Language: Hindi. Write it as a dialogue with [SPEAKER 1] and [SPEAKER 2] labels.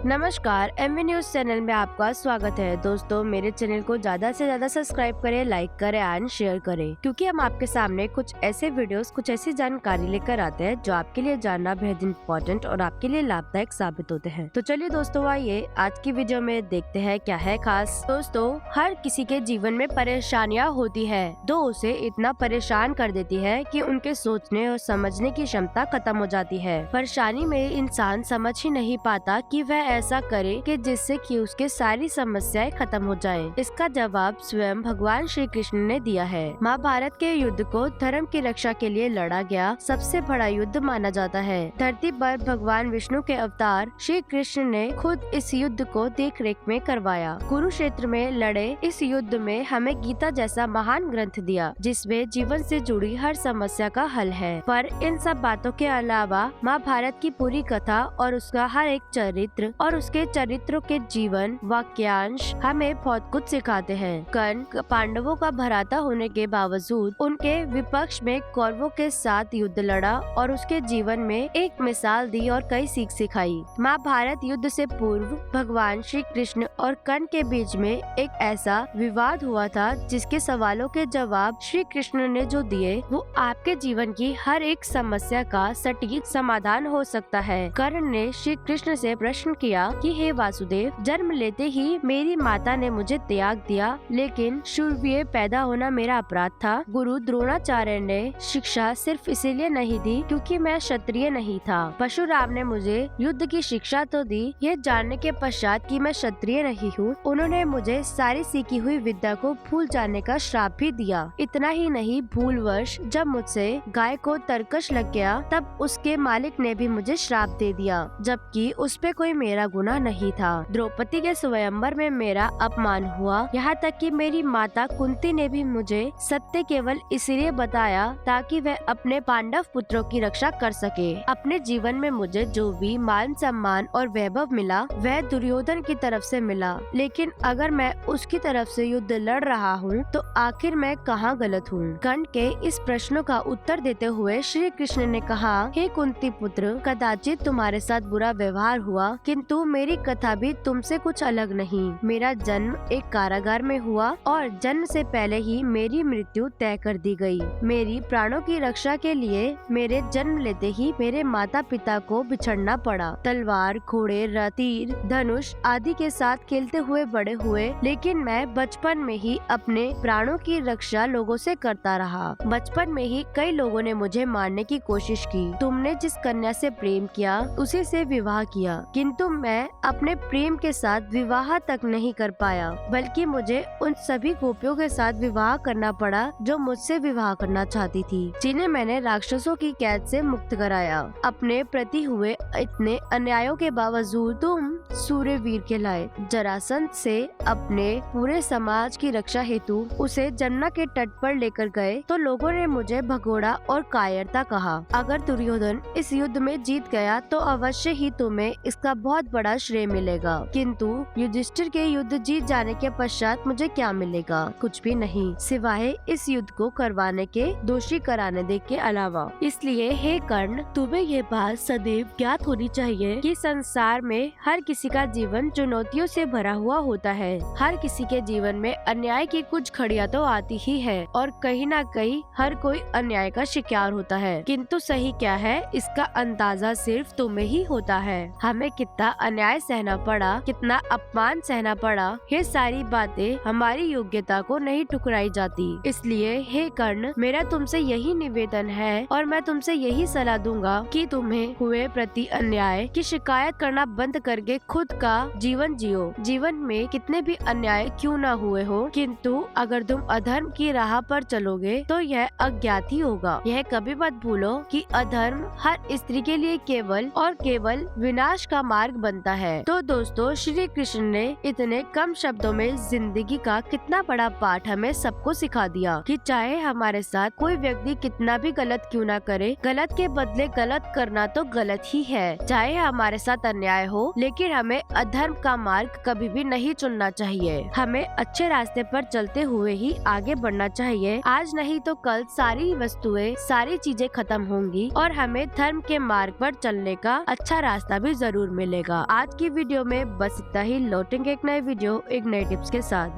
[SPEAKER 1] नमस्कार, एमवी न्यूज चैनल में आपका स्वागत है। दोस्तों, मेरे चैनल को ज्यादा से ज्यादा सब्सक्राइब करें, लाइक करें एंड शेयर करें, क्योंकि हम आपके सामने कुछ ऐसे वीडियोस, कुछ ऐसी जानकारी लेकर आते हैं जो आपके लिए जानना बेहद इम्पोर्टेंट और आपके लिए लाभदायक साबित होते हैं। तो चलिए दोस्तों, आइए आज की वीडियो में देखते हैं क्या है खास। दोस्तों, हर किसी के जीवन में परेशानियाँ होती है, जो उसे इतना परेशान कर देती है कि उनके सोचने और समझने की क्षमता खत्म हो जाती है। परेशानी में इंसान समझ ही नहीं पाता कि वह ऐसा करे कि जिससे कि उसके सारी समस्याएं खत्म हो जाएं। इसका जवाब स्वयं भगवान श्री कृष्ण ने दिया है। महाभारत के युद्ध को धर्म की रक्षा के लिए लड़ा गया सबसे बड़ा युद्ध माना जाता है। धरती पर भगवान विष्णु के अवतार श्री कृष्ण ने खुद इस युद्ध को देख रेख में करवाया। कुरुक्षेत्र में लड़े इस युद्ध में हमें गीता जैसा महान ग्रंथ दिया, जिसमें जीवन से जुड़ी हर समस्या का हल है। पर इन सब बातों के अलावा महाभारत की पूरी कथा और उसका हर एक चरित्र और उसके चरित्रों के जीवन वाक्यांश हमें बहुत कुछ सिखाते हैं। कर्ण पांडवों का भ्राता होने के बावजूद उनके विपक्ष में कौरवों के साथ युद्ध लड़ा और उसके जीवन में एक मिसाल दी और कई सीख सिखाई। महाभारत युद्ध से पूर्व भगवान श्री कृष्ण और कर्ण के बीच में एक ऐसा विवाद हुआ था जिसके सवालों के जवाब श्री कृष्ण ने जो दिए वो आपके जीवन की हर एक समस्या का सटीक समाधान हो सकता है। कर्ण ने श्री कृष्ण से प्रश्न किया कि हे वासुदेव, जन्म लेते ही मेरी माता ने मुझे त्याग दिया, लेकिन शूरवीर पैदा होना मेरा अपराध था। गुरु द्रोणाचार्य ने शिक्षा सिर्फ इसीलिए नहीं दी क्योंकि मैं क्षत्रिय नहीं था। परशुराम ने मुझे युद्ध की शिक्षा तो दी, यह जानने के पश्चात कि मैं क्षत्रिय नहीं हूँ उन्होंने मुझे सारी सीखी हुई विद्या को भूल जाने का श्राप भी दिया। इतना ही नहीं, भूलवश जब मुझसे गाय को तरकश लग गया तब उसके मालिक ने भी मुझे श्राप दे दिया, जबकि उस पे कोई मेरा गुनाह नहीं था। द्रौपदी के स्वयंवर में मेरा अपमान हुआ, यहाँ तक कि मेरी माता कुंती ने भी मुझे सत्य केवल इसलिए बताया ताकि वह अपने पांडव पुत्रों की रक्षा कर सके। अपने जीवन में मुझे जो भी मान सम्मान और वैभव मिला वह दुर्योधन की तरफ से मिला, लेकिन अगर मैं उसकी तरफ से युद्ध लड़ रहा हूँ तो आखिर मैं कहाँ गलत हूँ। कर्ण के इस प्रश्नों का उत्तर देते हुए श्री कृष्ण ने कहा, हे कुंती पुत्र, कदाचित तुम्हारे साथ बुरा व्यवहार हुआ, किंतु मेरी कथा भी तुमसे कुछ अलग नहीं। मेरा जन्म एक कारागार में हुआ और जन्म से पहले ही मेरी मृत्यु तय कर दी गई। मेरी प्राणों की रक्षा के लिए मेरे जन्म लेते ही मेरे माता पिता को बिछड़ना पड़ा। तलवार, घोड़े, तीर, धनुष आदि के साथ खेलते हुए बड़े हुए, लेकिन मैं बचपन में ही अपने प्राणों की रक्षा लोगों से करता रहा। बचपन में ही कई लोगों ने मुझे मारने की कोशिश की। तुमने जिस कन्या से प्रेम किया उसी से विवाह किया, किंतु मैं अपने प्रेम के साथ विवाह तक नहीं कर पाया, बल्कि मुझे उन सभी गोपियों के साथ विवाह करना पड़ा जो मुझसे विवाह करना चाहती थी, जिन्हें मैंने राक्षसों की कैद से मुक्त कराया। अपने प्रति हुए इतने अन्यायों के बावजूद तुम सूर्यवीर कहलाए। जरासंध से अपने पूरे समाज की रक्षा हेतु उसे जमुना के तट पर लेकर गए तो लोगों ने मुझे भगोड़ा और कायरता कहा। अगर दुर्योधन इस युद्ध में जीत गया तो अवश्य ही तुम्हें इसका बहुत बड़ा श्रेय मिलेगा, किंतु युधिष्ठिर के युद्ध जीत जाने के पश्चात मुझे क्या मिलेगा? कुछ भी नहीं, सिवाय इस युद्ध को करवाने के, दोषी कराने दे के अलावा। इसलिए हे कर्ण, तुम्हें ये बात सदैव ज्ञात होनी चाहिए कि संसार में हर किसी का जीवन चुनौतियों से भरा हुआ होता है। हर किसी के जीवन में अन्याय की कुछ घड़ियां तो आती ही है और कहीं ना कहीं हर कोई अन्याय का शिकार होता है, किंतु सही क्या है इसका अंदाजा सिर्फ तुम्हें ही होता है। हमें कितना अन्याय सहना पड़ा, कितना अपमान सहना पड़ा, ये सारी बातें हमारी योग्यता को नहीं ठुकराई जाती। इसलिए हे कर्ण, मेरा तुमसे यही निवेदन है और मैं तुमसे यही सलाह दूंगा कि तुम्हें हुए प्रति अन्याय की शिकायत करना बंद करके खुद का जीवन जियो। जीवन में कितने भी अन्याय क्यों न हुए हो, किंतु अगर तुम अधर्म की राह पर चलोगे तो यह अज्ञात ही होगा। यह कभी मत भूलो कि अधर्म हर स्त्री के लिए केवल और केवल विनाश का मार्ग बनता है। तो दोस्तों, श्री कृष्ण ने इतने कम शब्दों में जिंदगी का कितना बड़ा पाठ हमें सबको सिखा दिया कि चाहे हमारे साथ कोई व्यक्ति कितना भी गलत क्यों ना करे, गलत के बदले गलत करना तो गलत ही है। चाहे हमारे साथ अन्याय हो, लेकिन हमें अधर्म का मार्ग कभी भी नहीं चुनना चाहिए। हमें अच्छे रास्ते पर चलते हुए ही आगे बढ़ना चाहिए। आज नहीं तो कल सारी वस्तुएं, सारी चीजें खत्म होंगी और हमें धर्म के मार्ग पर चलने का अच्छा रास्ता भी जरूर मिलेगा। आज की वीडियो में बस इतना ही। लौटेंगे एक नए वीडियो एक नए टिप्स के साथ।